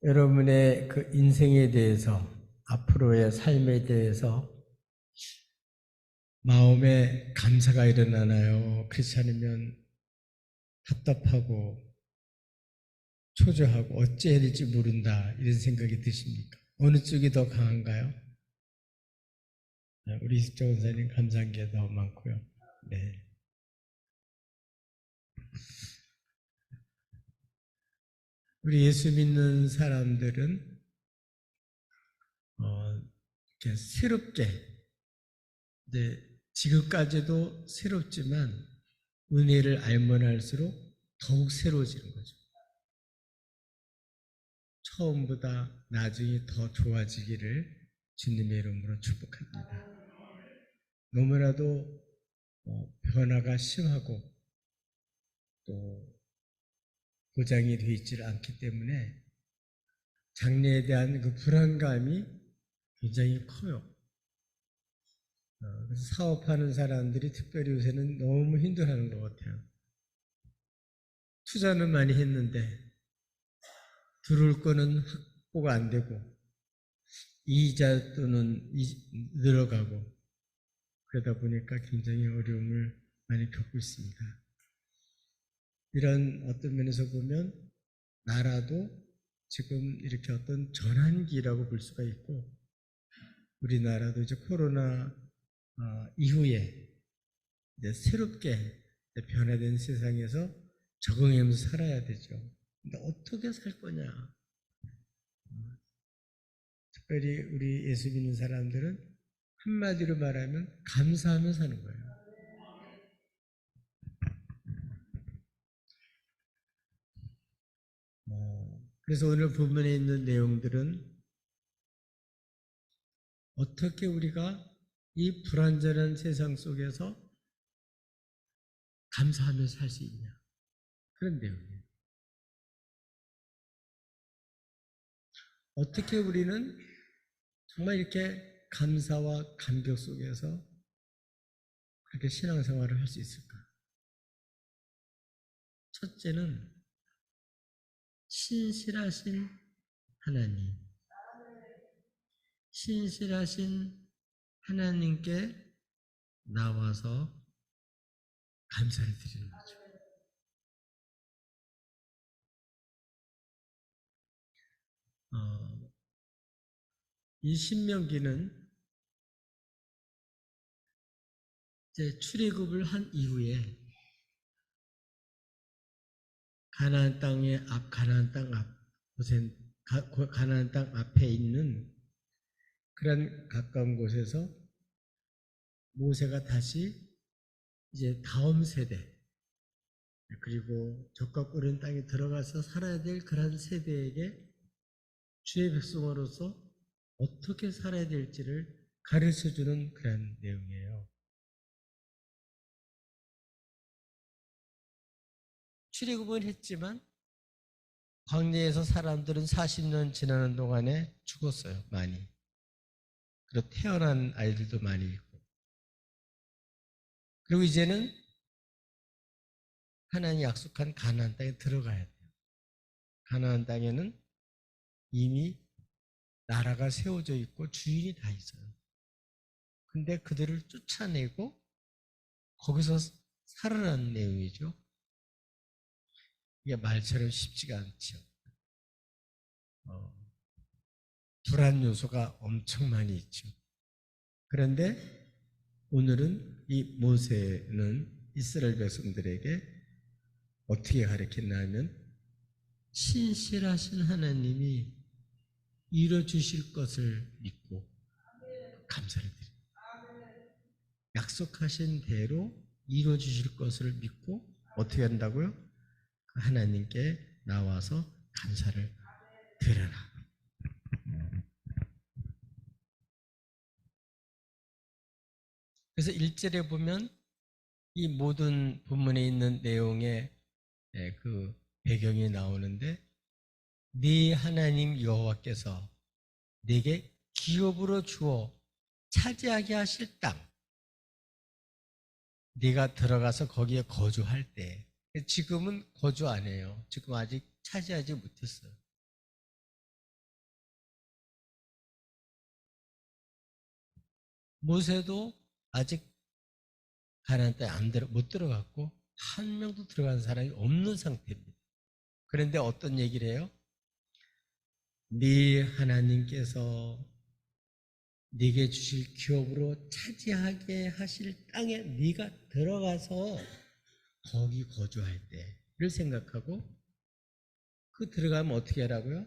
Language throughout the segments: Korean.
여러분의 그 인생에 대해서, 앞으로의 삶에 대해서 마음에 감사가 일어나나요? 그렇지 않으면 답답하고 초조하고 어찌해야 될지 모른다, 이런 생각이 드십니까? 어느 쪽이 더 강한가요? 우리 이숙자 원사님 감사한 게 더 많고요. 네. 우리 예수 믿는 사람들은 이렇게 새롭게, 이제 지금까지도 새롭지만 은혜를 알면 알수록 더욱 새로워지는 거죠. 처음보다 나중에 더 좋아지기를 주님의 이름으로 축복합니다. 너무나도 변화가 심하고 또 보장이 되어 있지 않기 때문에 장래에 대한 그 불안감이 굉장히 커요. 그래서 사업하는 사람들이 특별히 요새는 너무 힘들어하는 것 같아요. 투자는 많이 했는데 들어올 거는 확보가 안 되고 이자 또는 늘어가고, 그러다 보니까 굉장히 어려움을 많이 겪고 있습니다. 이런 어떤 면에서 보면 나라도 지금 이렇게 어떤 전환기라고 볼 수가 있고, 우리나라도 이제 코로나 이후에 이제 새롭게 변화된 세상에서 적응하면서 살아야 되죠. 근데 어떻게 살 거냐? 특별히 우리 예수 믿는 사람들은 한마디로 말하면 감사하며 사는 거예요. 그래서 오늘 본문에 있는 내용들은 어떻게 우리가 이 불완전한 세상 속에서 감사하며 살 수 있냐, 그런 내용이에요. 어떻게 우리는 정말 이렇게 감사와 감격 속에서 그렇게 신앙생활을 할 수 있을까? 첫째는 신실하신 하나님, 신실하신 하나님께 나와서 감사를 드리는 거죠. 이 신명기는 이제 출애굽을 한 이후에 가나안 가나안 땅 가나안 땅 앞에 있는 그런 가까운 곳에서 모세가 다시 이제 다음 세대, 그리고 적과 꿀은 땅에 들어가서 살아야 될 그런 세대에게 주의 백성으로서 어떻게 살아야 될지를 가르쳐주는 그런 내용이에요. 출애굽은 했지만 광야에서 사람들은 40년 지나는 동안에 죽었어요, 많이. 그리고 태어난 아이들도 많이 있고. 그리고 이제는 하나님이 약속한 가나안 땅에 들어가야 돼요. 가나안 땅에는 이미 나라가 세워져 있고 주인이 다 있어요. 근데 그들을 쫓아내고 거기서 살아난 내용이죠. 이게 말처럼 쉽지가 않죠. 불안 요소가 엄청 많이 있죠. 그런데 오늘은 이 모세는 이스라엘 백성들에게 어떻게 가르쳤나 하면, 신실하신 하나님이 이뤄주실 것을 믿고 감사를 드립니다. 약속하신 대로 이루어주실 것을 믿고 어떻게 한다고요? 하나님께 나와서 감사를 드려라. 그래서 1절에 보면 이 모든 본문에 있는 내용의 그 배경이 나오는데, 네 하나님 여호와께서 네게 기업으로 주어 차지하게 하실 땅, 네가 들어가서 거기에 거주할 때, 지금은 거주 안 해요. 지금 아직 차지하지 못했어요. 모세도 아직 가나안 땅에 못 들어갔고 한 명도 들어간 사람이 없는 상태입니다. 그런데 어떤 얘기를 해요? 네 하나님께서 네게 주실 기업으로 차지하게 하실 땅에 네가 들어가서 거기 거주할 때를 생각하고 그 들어가면 어떻게 하라고요?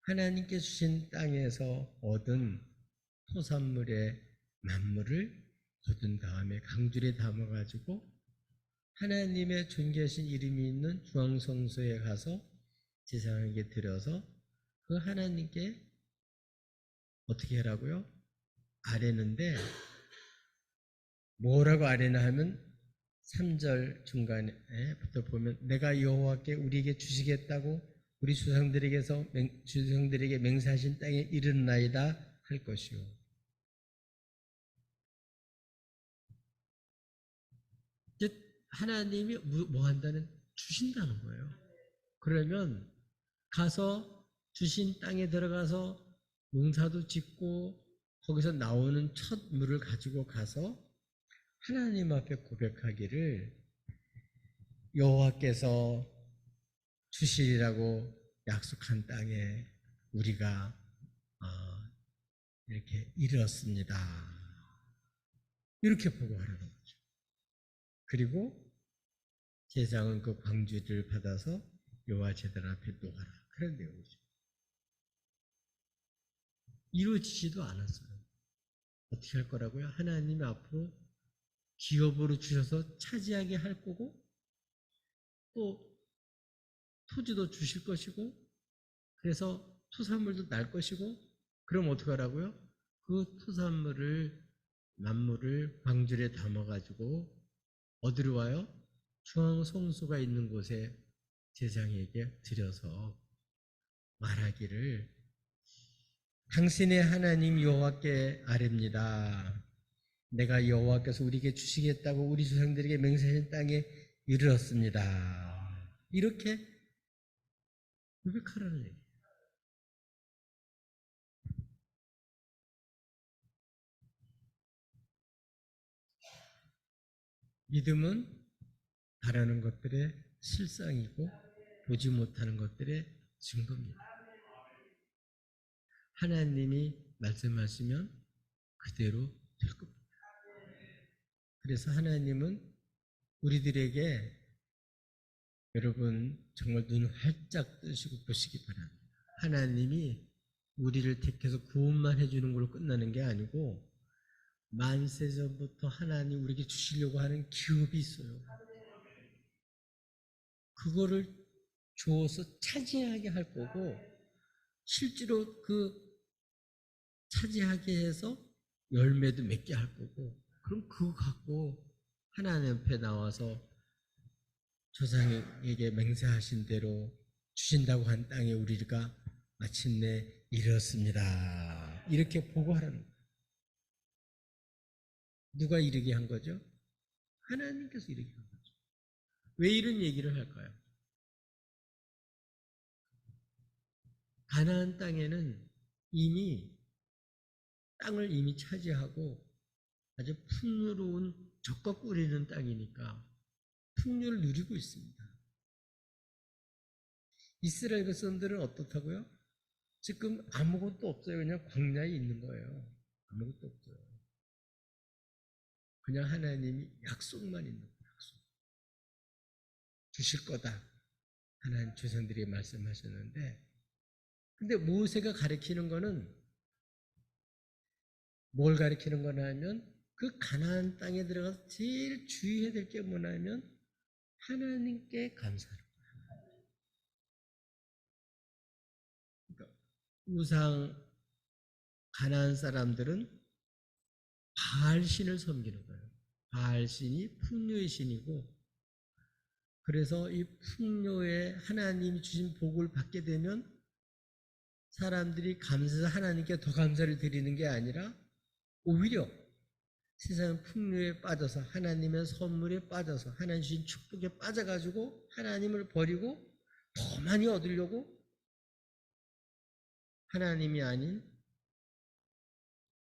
하나님께 주신 땅에서 얻은 토산물의 만물을 거둔 다음에 강줄에 담아가지고 하나님의 존귀하신 이름이 있는 중앙성소에 가서 제사장에게 드려서 그 하나님께 어떻게 하라고요? 아뢰는데 뭐라고 아뢰나 하면 3절 중간에부터 보면 내가 여호와께 우리에게 주시겠다고 우리 주상들에게 맹세하신 땅에 이르나이다 할 것이요. 하나님이 뭐 한다는 주신다는 거예요. 그러면 가서 주신 땅에 들어가서 농사도 짓고 거기서 나오는 첫 물을 가지고 가서 하나님 앞에 고백하기를 여호와께서 주시리라고 약속한 땅에 우리가 이렇게 이르렀습니다. 이렇게 보고하라는 거죠. 그리고 제사장은 그 광주를 받아서 여호와 제단 앞에 놓아라. 그런 내용이죠. 이루어지지도 않았어요. 어떻게 할 거라고요? 하나님이 앞으로 기업으로 주셔서 차지하게 할 거고 또 토지도 주실 것이고 그래서 토산물도 날 것이고 그럼 어떻게 하라고요? 그 토산물을 만물을 방줄에 담아가지고 어디로 와요? 중앙성소가 있는 곳에 제사장에게 드려서 말하기를 당신의 하나님 여호와께 아뢰입니다. 내가 여호와께서 우리에게 주시겠다고 우리 조상들에게 맹세하신 땅에 이르렀습니다. 이렇게 고백하라는 얘기예요. 믿음은 바라는 것들의 실상이고 보지 못하는 것들의 증거입니다. 하나님이 말씀하시면 그대로 될 겁니다. 그래서 하나님은 우리들에게 여러분 정말 눈 활짝 뜨시고 보시기 바랍니다. 하나님이 우리를 택해서 구원만 해주는 걸로 끝나는 게 아니고 만세전부터 하나님 우리에게 주시려고 하는 기업이 있어요. 그거를 주어서 차지하게 할 거고 실제로 그 차지하게 해서 열매도 맺게 할 거고 그럼 그거 갖고 하나님 앞에 나와서 조상에게 맹세하신 대로 주신다고 한 땅에 우리가 마침내 이르렀습니다. 이렇게 보고하라는 거예요. 누가 이르게 한 거죠? 하나님께서 이르게 한 거죠. 왜 이런 얘기를 할까요? 가나안 땅에는 땅을 이미 차지하고 아주 풍요로운 젖과 꿀이는 땅이니까 풍요를 누리고 있습니다. 이스라엘 백성들은 어떻다고요? 지금 아무것도 없어요. 그냥 광야에 있는 거예요. 아무것도 없어요. 그냥 하나님이 약속만 있는 거예요. 약속. 주실 거다. 하나님 조상들이 말씀하셨는데 근데 모세가 가리키는 거는 뭘 가리키는 거냐 하면 그 가나안 땅에 들어가서 제일 주의해야 될 게 뭐냐면 하나님께 감사하는 거예요. 그러니까 우상 가나안 사람들은 바알신을 섬기는 거예요. 바알신이 풍요의 신이고 그래서 이 풍요에 하나님이 주신 복을 받게 되면 사람들이 감사해서 하나님께 더 감사를 드리는 게 아니라 오히려 세상 풍요에 빠져서 하나님의 선물에 빠져서 하나님 주신 축복에 빠져가지고 하나님을 버리고 더 많이 얻으려고 하나님이 아닌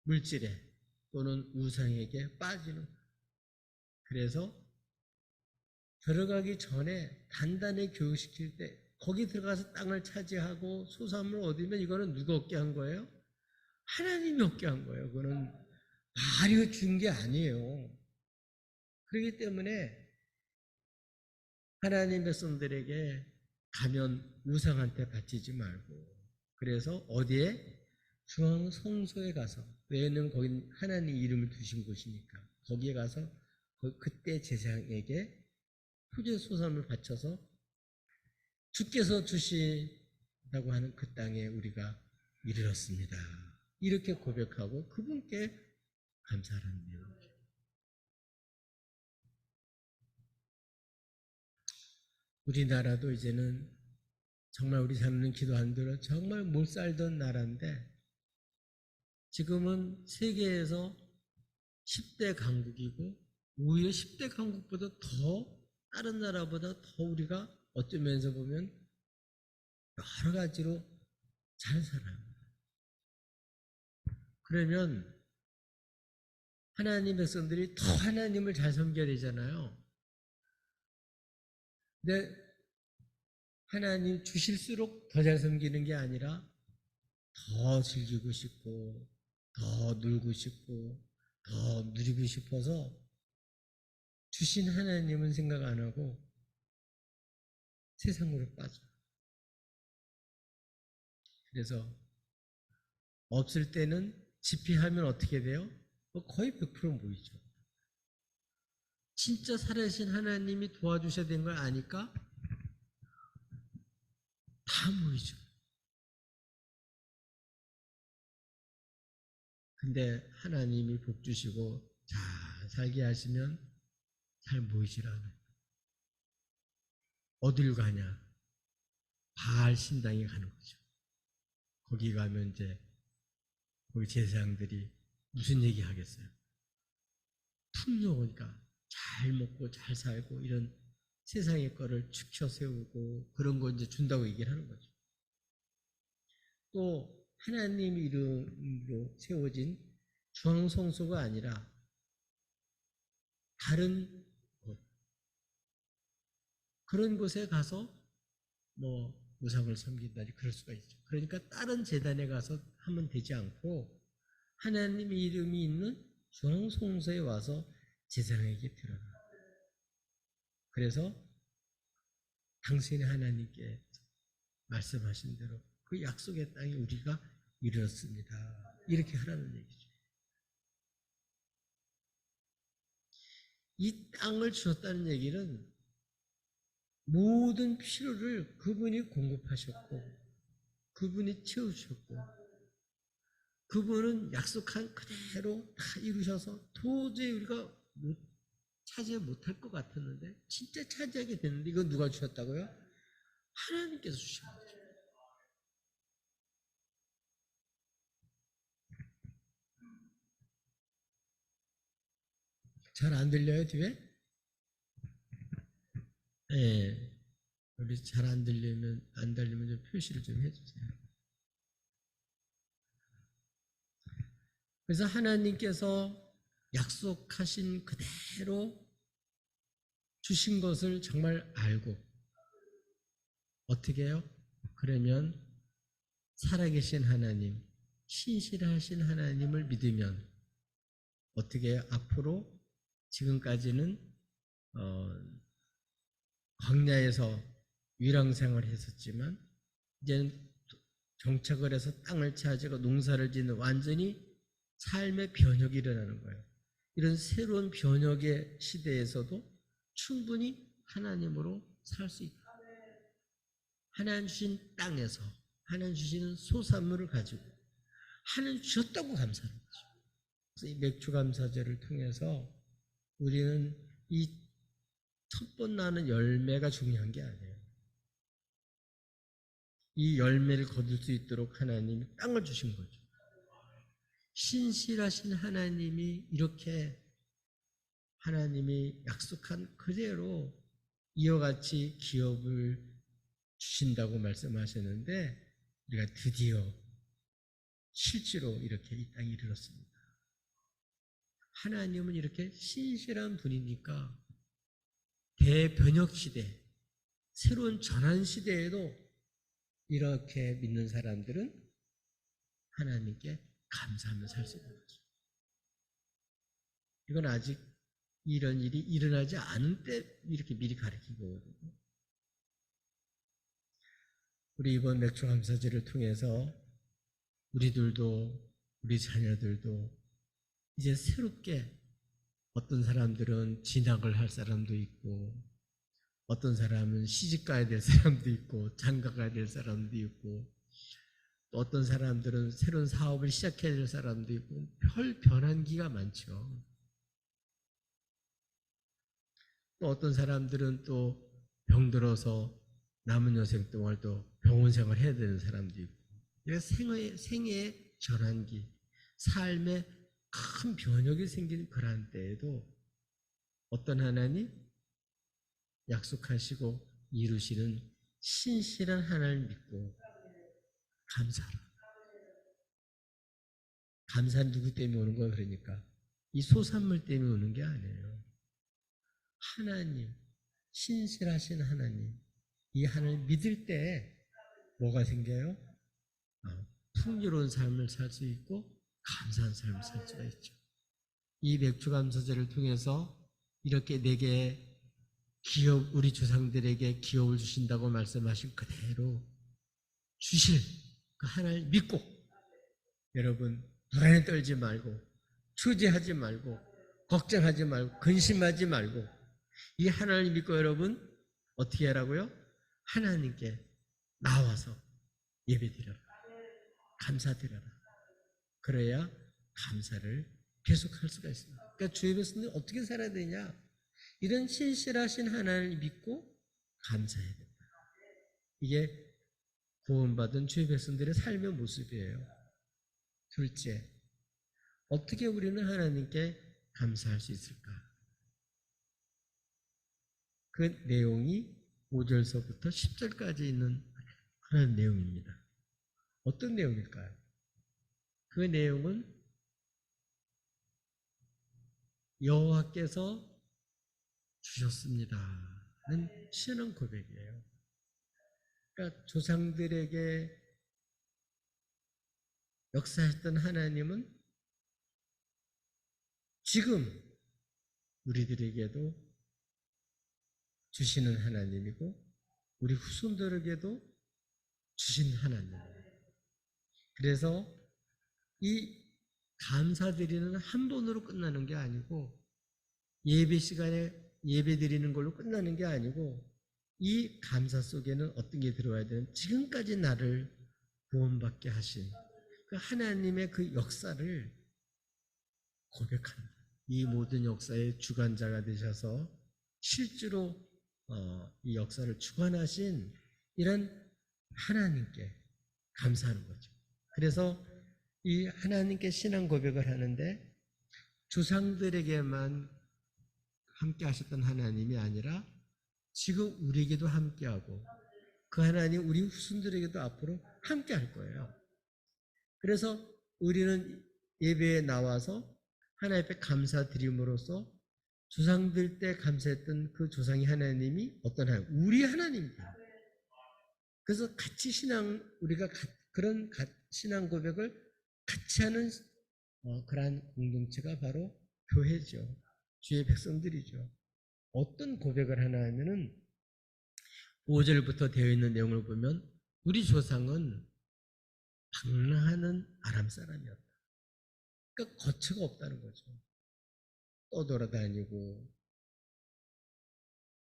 물질에 또는 우상에게 빠지는 거예요. 그래서 들어가기 전에 단단히 교육시킬 때 거기 들어가서 땅을 차지하고 소산물을 얻으면 이거는 누가 얻게 한 거예요? 하나님이 얻게 한 거예요. 그거는 말이 준 게 아니에요. 그렇기 때문에 하나님 백성들에게 가면 우상한테 바치지 말고, 그래서 어디에? 중앙 성소에 가서, 왜냐면 거긴 하나님 이름을 두신 곳이니까 거기에 가서 그때 제사장에게 후제 소산을 바쳐서 주께서 주신다고 하는 그 땅에 우리가 이르렀습니다. 이렇게 고백하고 그분께 감사하는 내용. 우리나라도 이제는 정말 우리 사람은 기도 안 들어 정말 못 살던 나라인데 지금은 세계에서 10대 강국이고 오히려 10대 강국보다 더 다른 나라보다 더 우리가 어떤 면에서 보면 여러 가지로 잘 살아요. 그러면 하나님 백성들이 더 하나님을 잘 섬겨야 되잖아요. 근데 하나님 주실수록 더 잘 섬기는 게 아니라 더 즐기고 싶고 더 놀고 싶고 더 누리고 싶어서 주신 하나님은 생각 안 하고 세상으로 빠져요. 그래서 없을 때는 집회하면 어떻게 돼요? 거의 100% 모이죠. 진짜 살아계신 하나님이 도와주셔야 되는 걸 아니까 다 모이죠. 근데 하나님이 복 주시고 잘 살게 하시면 잘 모이질 않아요. 어딜 가냐? 바알 신당에 가는 거죠. 거기 가면 이제 거기 제사장들이 무슨 얘기 하겠어요? 풍요하니까 잘 먹고 잘 살고 이런 세상의 거를 축혀 세우고 그런 거 이제 준다고 얘기를 하는 거죠. 또 하나님 이름으로 세워진 중앙성소가 아니라 다른 곳, 그런 곳에 가서 뭐 우상을 섬긴다든지 그럴 수가 있죠. 그러니까 다른 제단에 가서 하면 되지 않고 하나님 이름이 있는 중앙성소에 와서 제사장에게 드려라. 그래서 당신의 하나님께 말씀하신 대로 그 약속의 땅에 우리가 이르렀습니다. 이렇게 하라는 얘기죠. 이 땅을 주셨다는 얘기는 모든 필요를 그분이 공급하셨고 그분이 채우셨고 그분은 약속한 그대로 다 이루셔서 도저히 우리가 차지 못할 것 같았는데 진짜 차지하게 됐는데 이건 누가 주셨다고요? 하나님께서 주신 거죠. 잘 안 들려요, 뒤에? 네. 우리 잘 안 들리면 좀 표시를 좀 해주세요. 그래서 하나님께서 약속하신 그대로 주신 것을 정말 알고 어떻게 해요? 그러면 살아계신 하나님, 신실하신 하나님을 믿으면 어떻게 해요? 앞으로 지금까지는 광야에서 위랑생활을 했었지만 이제는 정착을 해서 땅을 차지하고 농사를 짓는 완전히 삶의 변혁이 일어나는 거예요. 이런 새로운 변혁의 시대에서도 충분히 하나님으로 살 수 있다. 하나님 주신 땅에서 하나님 주시는 소산물을 가지고 하나님 주셨다고 감사하는 거죠. 그래서 이 맥주 감사제를 통해서 우리는 이 첫 번 나는 열매가 중요한 게 아니에요. 이 열매를 거둘 수 있도록 하나님이 땅을 주신 거죠. 신실하신 하나님이 이렇게 하나님이 약속한 그대로 이와 같이 기업을 주신다고 말씀하셨는데 우리가 드디어 실제로 이렇게 이 땅에 이르렀습니다. 하나님은 이렇게 신실한 분이니까 대변혁 시대, 새로운 전환 시대에도 이렇게 믿는 사람들은 하나님께 감사하며 살 수 있는 거죠. 이건 아직 이런 일이 일어나지 않은 때 이렇게 미리 가르친 거거든요. 우리 이번 맥주 감사제를 통해서 우리들도 우리 자녀들도 이제 새롭게 어떤 사람들은 진학을 할 사람도 있고 어떤 사람은 시집 가야 될 사람도 있고 장가 가야 될 사람도 있고 또 어떤 사람들은 새로운 사업을 시작해야 될 사람도 있고 별 변환기가 많죠. 또 어떤 사람들은 또 병들어서 남은 여생 동안 또 병원 생활 해야 되는 사람도 있고 생애의 전환기, 삶에 큰 변혁이 생기는 그러한 때에도 어떤 하나님 약속하시고 이루시는 신실한 하나님을 믿고 감사하라. 감사는 누구 때문에 오는 거야? 그러니까 이 소산물 때문에 오는 게 아니에요. 하나님, 신실하신 하나님, 이 하나님을 믿을 때 뭐가 생겨요? 풍요로운 삶을 살 수 있고 감사한 삶을 살 수가 있죠. 이 맥주감사제를 통해서 이렇게 내게 기업, 우리 조상들에게 기업을 주신다고 말씀하신 그대로 주실 그 하나님을 믿고 여러분 불안에 떨지 말고 추제하지 말고 걱정하지 말고 근심하지 말고 이 하나님을 믿고 여러분 어떻게 하라고요? 하나님께 나와서 예배드려라. 감사드려라. 그래야 감사를 계속할 수가 있습니다. 그러니까 주의 백성들이 어떻게 살아야 되냐? 이런 신실하신 하나님을 믿고 감사해야 된다. 이게 구원받은 주의 백성들의 삶의 모습이에요. 둘째, 어떻게 우리는 하나님께 감사할 수 있을까? 그 내용이 5절서부터 10절까지 있는 그런 내용입니다. 어떤 내용일까요? 그 내용은 여호와께서 주셨습니다는 신앙 고백이에요. 그러니까 조상들에게 역사했던 하나님은 지금 우리들에게도 주시는 하나님이고 우리 후손들에게도 주신 하나님이에요. 그래서 이 감사드리는 한 번으로 끝나는 게 아니고 예배 시간에 예배 드리는 걸로 끝나는 게 아니고 이 감사 속에는 어떤 게 들어와야 되는 지금까지 나를 구원받게 하신 그 하나님의 그 역사를 고백합니다. 이 모든 역사의 주관자가 되셔서 실제로 이 역사를 주관하신 이런 하나님께 감사하는 거죠. 그래서 이 하나님께 신앙 고백을 하는데 조상들에게만 함께 하셨던 하나님이 아니라 지금 우리에게도 함께하고 그 하나님 우리 후손들에게도 앞으로 함께 할 거예요. 그래서 우리는 예배에 나와서 하나님 앞에 감사드림으로써 조상들 때 감사했던 그 조상의 하나님이 어떤 하나님? 우리 하나님입니다. 그래서 같이 우리가 그런 신앙 고백을 같이 하는 그러한 공동체가 바로 교회죠. 주의 백성들이죠. 어떤 고백을 하나 하면은 5절부터 되어 있는 내용을 보면 우리 조상은 방랑하는 아람 사람이었다. 그러니까 거처가 없다는 거죠. 떠돌아다니고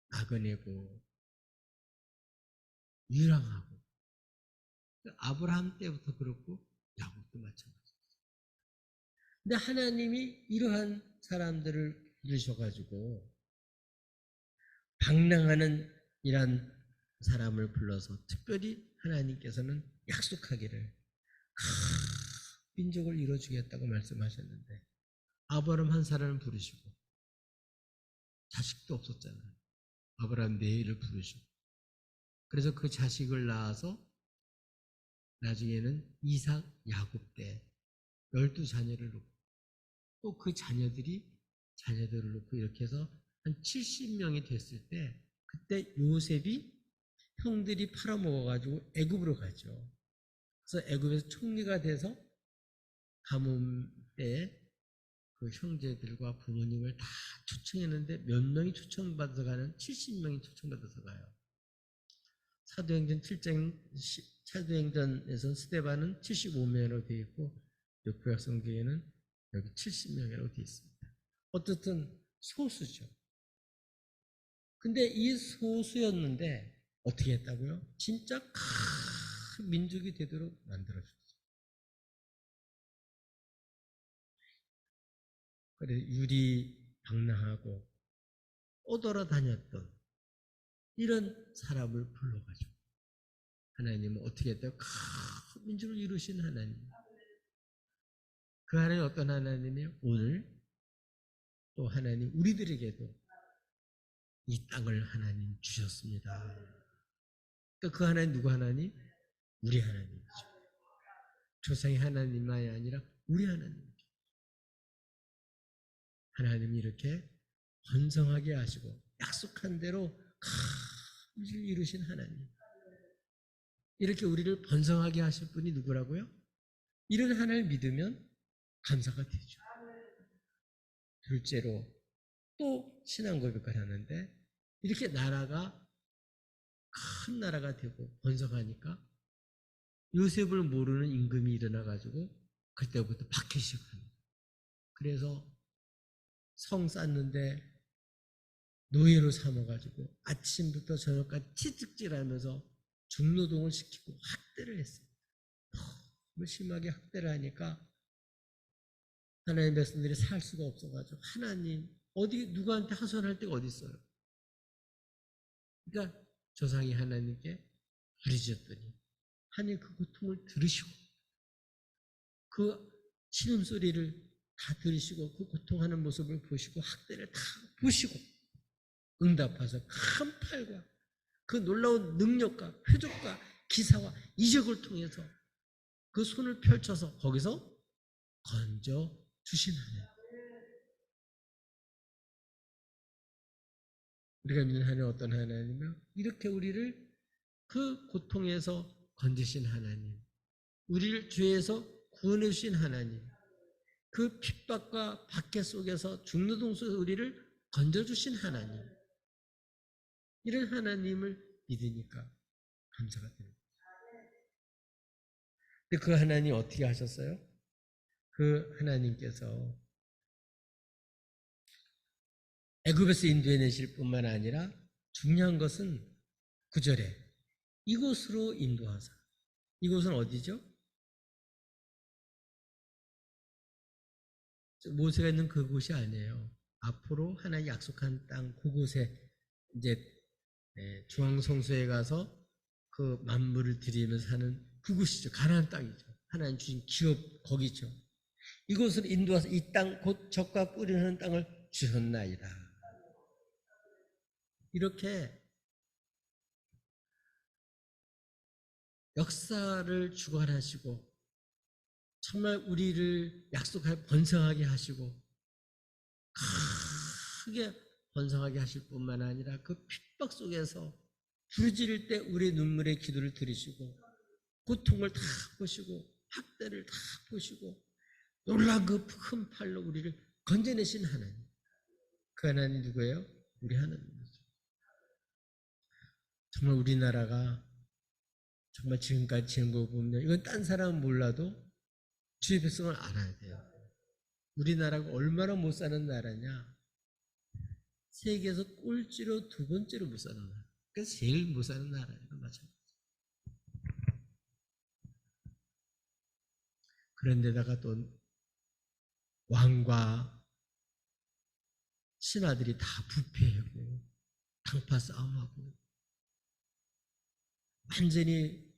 나그네고 유랑하고 아브라함 때부터 그렇고 야곱도 마찬가지입니다. 근데 하나님이 이러한 사람들을 부르셔가지고 방랑하는 이란 사람을 불러서 특별히 하나님께서는 약속하기를 큰 민족을 이루어주겠다고 말씀하셨는데 아브라함 한 사람을 부르시고 자식도 없었잖아요. 아브라함 네일을 부르시고 그래서 그 자식을 낳아서 나중에는 이삭, 야곱 때 12자녀를 놓고 또 그 자녀들을 놓고 이렇게 해서 한 70명이 됐을 때 그때 요셉이 형들이 팔아먹어가지고 애굽으로 가죠. 그래서 애굽에서 총리가 돼서 가뭄 때 그 형제들과 부모님을 다 초청했는데 몇 명이 초청받아서 가는 70명이 초청받아서 가요. 사도행전에서는 스데반은 75명으로 되어 있고 구약 성경에는 여기 70명이라고 되어 있습니다. 어쨌든 소수죠. 근데 이 소수였는데 어떻게 했다고요? 진짜 큰 민족이 되도록 만들어줬어요. 그래 유리방랑하고 떠돌아다녔던 이런 사람을 불러가지고 하나님은 어떻게 했대요? 큰 민족을 이루신 하나님. 그 하나님 어떤 하나님이에요? 오늘 또 하나님 우리들에게도 이 땅을 하나님 주셨습니다. 그러니까 그 하나님 누구 하나님? 우리 하나님이죠. 조상의 하나님만이 아니라 우리 하나님. 하나님이 이렇게 번성하게 하시고 약속한 대로 큰 일을 이루신 하나님. 이렇게 우리를 번성하게 하실 분이 누구라고요? 이런 하나님을 믿으면 감사가 되죠. 둘째로 또 신앙 고백을 하는데 이렇게 나라가 큰 나라가 되고 번성하니까 요셉을 모르는 임금이 일어나가지고 그때부터 박해시 시작합니다. 그래서 성 쌓는데 노예로 삼아가지고 아침부터 저녁까지 채찍질하면서 중노동을 시키고 학대를 했습니다. 너무 심하게 학대를 하니까 하나님의 백성들이 살 수가 없어가지고 하나님 어디 누구한테 하소연할 데가 어디 있어요? 그러니까 조상이 하나님께 부르짖었더니 하나님 그 고통을 들으시고 그 신음소리를 다 들으시고 그 고통하는 모습을 보시고 학대를 다 보시고 응답하셔서 큰 팔과 그 놀라운 능력과 표적과 기사와 이적을 통해서 그 손을 펼쳐서 거기서 건져 주신 하나님. 우리가 믿는 하나님 어떤 하나님이며 이렇게 우리를 그 고통에서 건지신 하나님, 우리를 죄에서 구원해 주신 하나님, 그 핍박과 박해 속에서 중노동 속에서 우리를 건져 주신 하나님, 이런 하나님을 믿으니까 감사가 됩니다. 근데 그 하나님 어떻게 하셨어요? 그 하나님께서 애굽에서 인도해내실 뿐만 아니라 중요한 것은 9절에 이곳으로 인도하사. 이곳은 어디죠? 모세가 있는 그곳이 아니에요. 앞으로 하나님 약속한 땅 그곳에 이제 중앙성소에 가서 그 만물을 드리면서 사는 그곳이죠. 가나안 땅이죠. 하나님 주신 기업 거기죠. 이곳을 인도해서 이 땅 곧 젖과 꿀이 흐르는 땅을 주셨나이다. 이렇게 역사를 주관하시고 정말 우리를 약속할 번성하게 하시고 크게 번성하게 하실 뿐만 아니라 그 핍박 속에서 부르짖을 때 우리의 눈물의 기도를 들으시고 고통을 다 보시고 학대를 다 보시고 놀라운 그 큰 팔로 우리를 건져내신 하나님. 그 하나님 누구예요? 우리 하나님이죠. 정말 우리나라가 정말 지금까지 지은 거 보면 이건 딴 사람은 몰라도 주의 백성을 알아야 돼요. 우리나라가 얼마나 못 사는 나라냐. 세계에서 꼴찌로 두 번째로 못 사는 나라. 그래서 제일 못 사는 나라예요. 마찬가지. 그런데다가 또 왕과 신하들이 다 부패하고 당파 싸움하고 완전히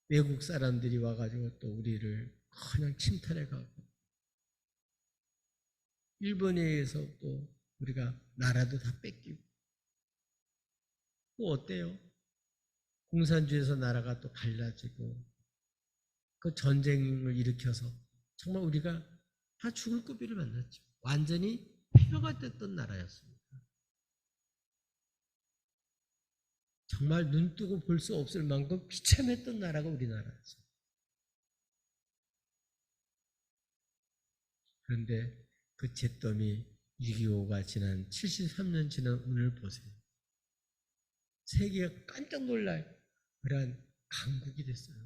외국 사람들이 와가지고 또 우리를 그냥 침탈해가고 일본에 의해서 또 우리가 나라도 다 뺏기고 또 어때요? 공산주의에서 나라가 또 갈라지고 그 전쟁을 일으켜서 정말 우리가 다 죽을 고비를 만났죠. 완전히 폐허가 됐던 나라였습니다. 정말 눈 뜨고 볼 수 없을 만큼 비참했던 나라가 우리나라였어요. 그런데 그 잿더미 6.25가 지난 73년 지난 오늘 보세요. 세계가 깜짝 놀랄 그러한 강국이 됐어요.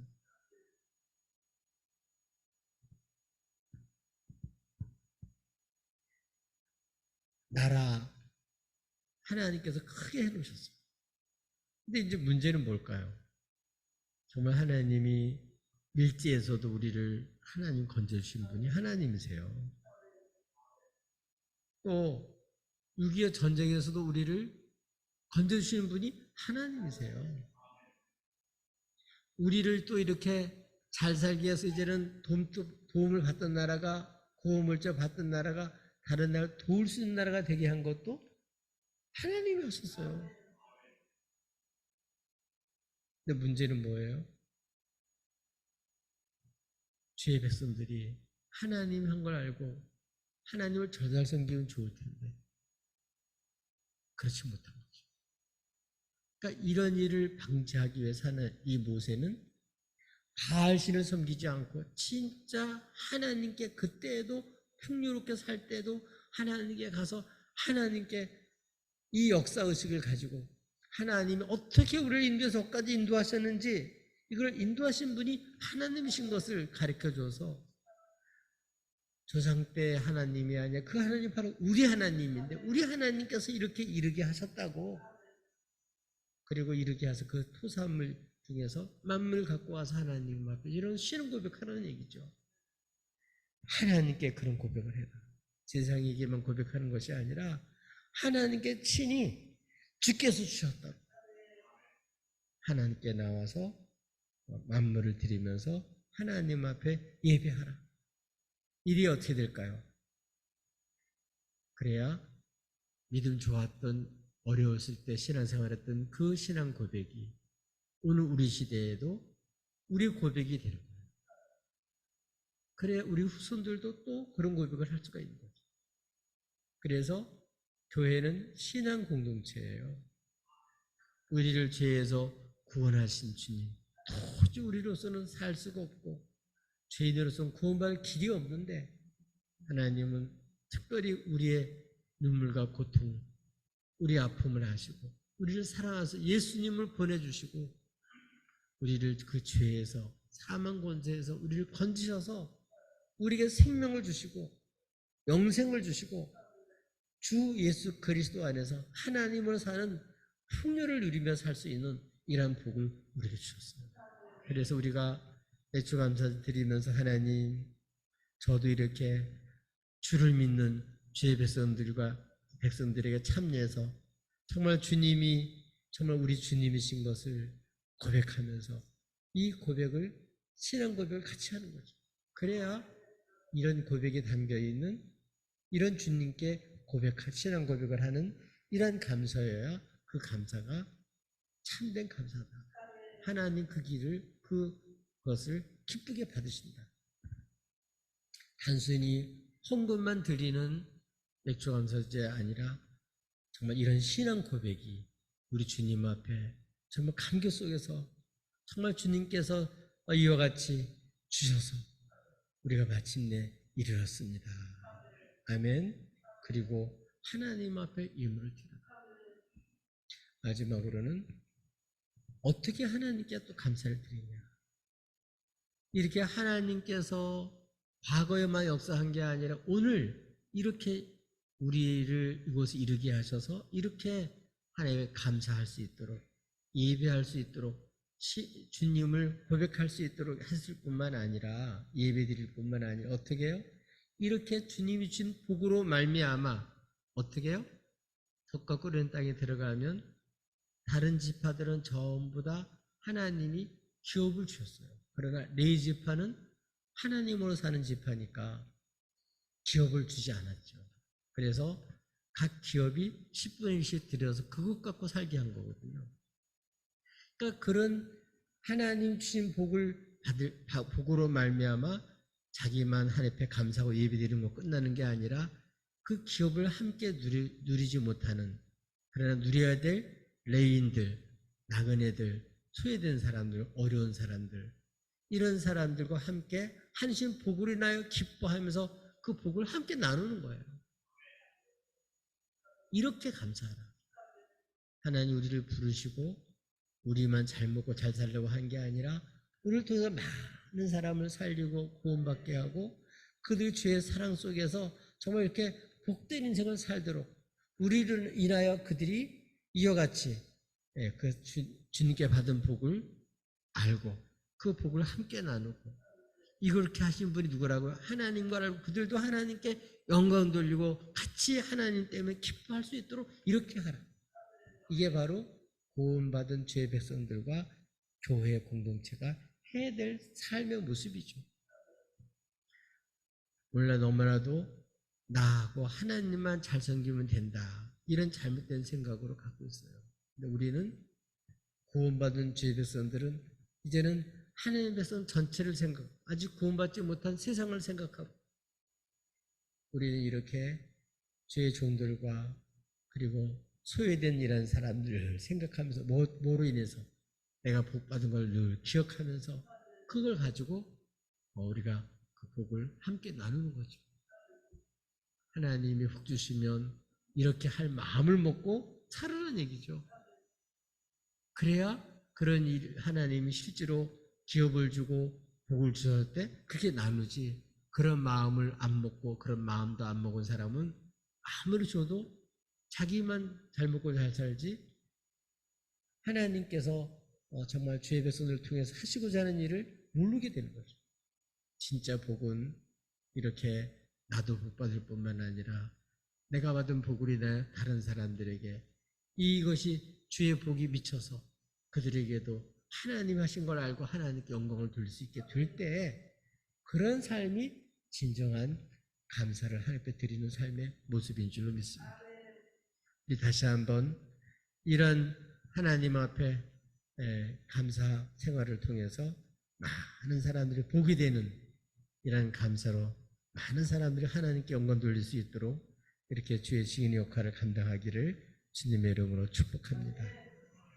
나라 하나님께서 크게 해놓으셨어요. 근데 이제 문제는 뭘까요? 정말 하나님이 일지에서도 우리를 하나님 건져주신 분이 하나님이세요. 또 6.25 전쟁에서도 우리를 건져주시는 분이 하나님이세요. 우리를 또 이렇게 잘 살기 위해서 이제는 도움을 받던 나라가 구호물자 받던 나라가 다른 나라 도울 수 있는 나라가 되게 한 것도 하나님이었었어요. 근데 문제는 뭐예요? 주의 백성들이 하나님 한 걸 알고 하나님을 잘 섬기면 좋을 텐데 그렇지 못한 거죠. 그러니까 이런 일을 방지하기 위해서 하는 이 모세는 바알신을 섬기지 않고 진짜 하나님께 그때에도 풍요롭게 살 때도 하나님께 가서 하나님께 이 역사의식을 가지고 하나님이 어떻게 우리를 인도해서 여기까지 인도하셨는지 이걸 인도하신 분이 하나님이신 것을 가르쳐줘서 조상 때 하나님이 아니라 그 하나님 바로 우리 하나님인데 우리 하나님께서 이렇게 이르게 하셨다고 그리고 이르게 해서 그 토사물 중에서 만물 갖고 와서 하나님 앞에 이런 신앙 고백하라는 얘기죠. 하나님께 그런 고백을 해라. 세상에게만 고백하는 것이 아니라 하나님께 친히 주께서 주셨다고 하나님께 나와서 만물을 드리면서 하나님 앞에 예배하라. 일이 어떻게 될까요? 그래야 믿음 좋았던 어려웠을 때 신앙생활했던 그 신앙 고백이 오늘 우리 시대에도 우리 고백이 되는 거예요. 그래야 우리 후손들도 또 그런 고백을 할 수가 있는 거죠. 그래서 교회는 신앙 공동체예요. 우리를 죄에서 구원하신 주님, 도저히 우리로서는 살 수가 없고 죄인으로서는 구원받을 길이 없는데 하나님은 특별히 우리의 눈물과 고통, 우리 아픔을 아시고 우리를 사랑하셔서 예수님을 보내주시고 우리를 그 죄에서 사망 권세에서 우리를 건지셔서 우리에게 생명을 주시고 영생을 주시고 주 예수 그리스도 안에서 하나님으로 사는 풍요를 누리며 살 수 있는 이러한 복을 우리에게 주셨어요. 그래서 우리가 애초 감사드리면서 하나님 저도 이렇게 주를 믿는 주의 백성들에게 참여해서 정말 주님이 정말 우리 주님이신 것을 고백하면서 이 고백을 신앙 고백을 같이 하는 거죠. 그래야 이런 고백에 담겨 있는 이런 주님께 신앙 고백을 하는 이러한 감사여야 그 감사가 참된 감사다. 하나님 그것을 기쁘게 받으신다. 단순히 헌금만 드리는 맥주감사제 아니라 정말 이런 신앙 고백이 우리 주님 앞에 정말 감격 속에서 정말 주님께서 이와 같이 주셔서 우리가 마침내 이르렀습니다. 아멘. 그리고 하나님 앞에 유물을 드립니다. 마지막으로는 어떻게 하나님께 또 감사를 드리냐. 이렇게 하나님께서 과거에만 역사한 게 아니라 오늘 이렇게 우리를 이곳에 이르게 하셔서 이렇게 하나님께 감사할 수 있도록 예배할 수 있도록 주님을 고백할 수 있도록 했을 뿐만 아니라 예배 드릴 뿐만 아니라 어떻게 해요? 이렇게 주님이 주신 복으로 말미암아 어떻게 해요? 덕과 꿀은 땅에 들어가면 다른 지파들은 전부 다 하나님이 기업을 주셨어요. 그러나 레위 지파는 하나님으로 사는 지파니까 기업을 주지 않았죠. 그래서 각 기업이 10분의 1씩 들여서 그것 갖고 살게 한 거거든요. 그러니까 그런 하나님 주신 복으로 말미암아 자기만 하나님께 감사하고 예배드리는 거 끝나는 게 아니라 그 기업을 함께 누리지 못하는, 그러나 누려야 될 레인들, 나그네들, 소외된 사람들, 어려운 사람들, 이런 사람들과 함께 한신 복을 인하여 기뻐하면서 그 복을 함께 나누는 거예요. 이렇게 감사하라. 하나님 우리를 부르시고 우리만 잘 먹고 잘 살려고 한 게 아니라 우리를 통해서 많은 사람을 살리고 구원받게 하고 그들의 죄의 사랑 속에서 정말 이렇게 복된 인생을 살도록 우리를 인하여 그들이 이와 같이 그 주님께 받은 복을 알고 그 복을 함께 나누고 이렇게 하신 분이 누구라고요? 하나님과 알고 그들도 하나님께 영광 돌리고 같이 하나님 때문에 기뻐할 수 있도록 이렇게 하라. 이게 바로 구원받은 죄 백성들과 교회 공동체가 해야 될 삶의 모습이죠. 물론 너무나도 나하고 하나님만 잘 섬기면 된다. 이런 잘못된 생각으로 갖고 있어요. 근데 우리는 구원받은 죄 백성들은 이제는 하나님 백성 전체를 생각하고 아직 구원받지 못한 세상을 생각하고 우리는 이렇게 죄의 종들과 그리고 소외된 이런 사람들을 생각하면서 뭐로 인해서 내가 복 받은 걸 늘 기억하면서 그걸 가지고 우리가 그 복을 함께 나누는 거죠. 하나님이 복 주시면 이렇게 할 마음을 먹고 살으라는 얘기죠. 그래야 그런 일 하나님이 실제로 기업을 주고 복을 주셨을 때 그렇게 나누지. 그런 마음을 안 먹고 그런 마음도 안 먹은 사람은 아무리 줘도 자기만 잘 먹고 잘 살지 하나님께서 정말 주의 백성들을 통해서 하시고자 하는 일을 모르게 되는 거죠. 진짜 복은 이렇게 나도 복 받을 뿐만 아니라 내가 받은 복을 인하여 다른 사람들에게 이것이 주의 복이 미쳐서 그들에게도 하나님 하신 걸 알고 하나님께 영광을 돌릴 수 있게 될 때 그런 삶이 진정한 감사를 하나님께 드리는 삶의 모습인 줄로 믿습니다. 우리 다시 한번 이런 하나님 앞에 감사 생활을 통해서 많은 사람들이 복이 되는 이런 감사로 많은 사람들이 하나님께 영광 돌릴 수 있도록 이렇게 주의 증인 역할을 감당하기를 주님의 이름으로 축복합니다.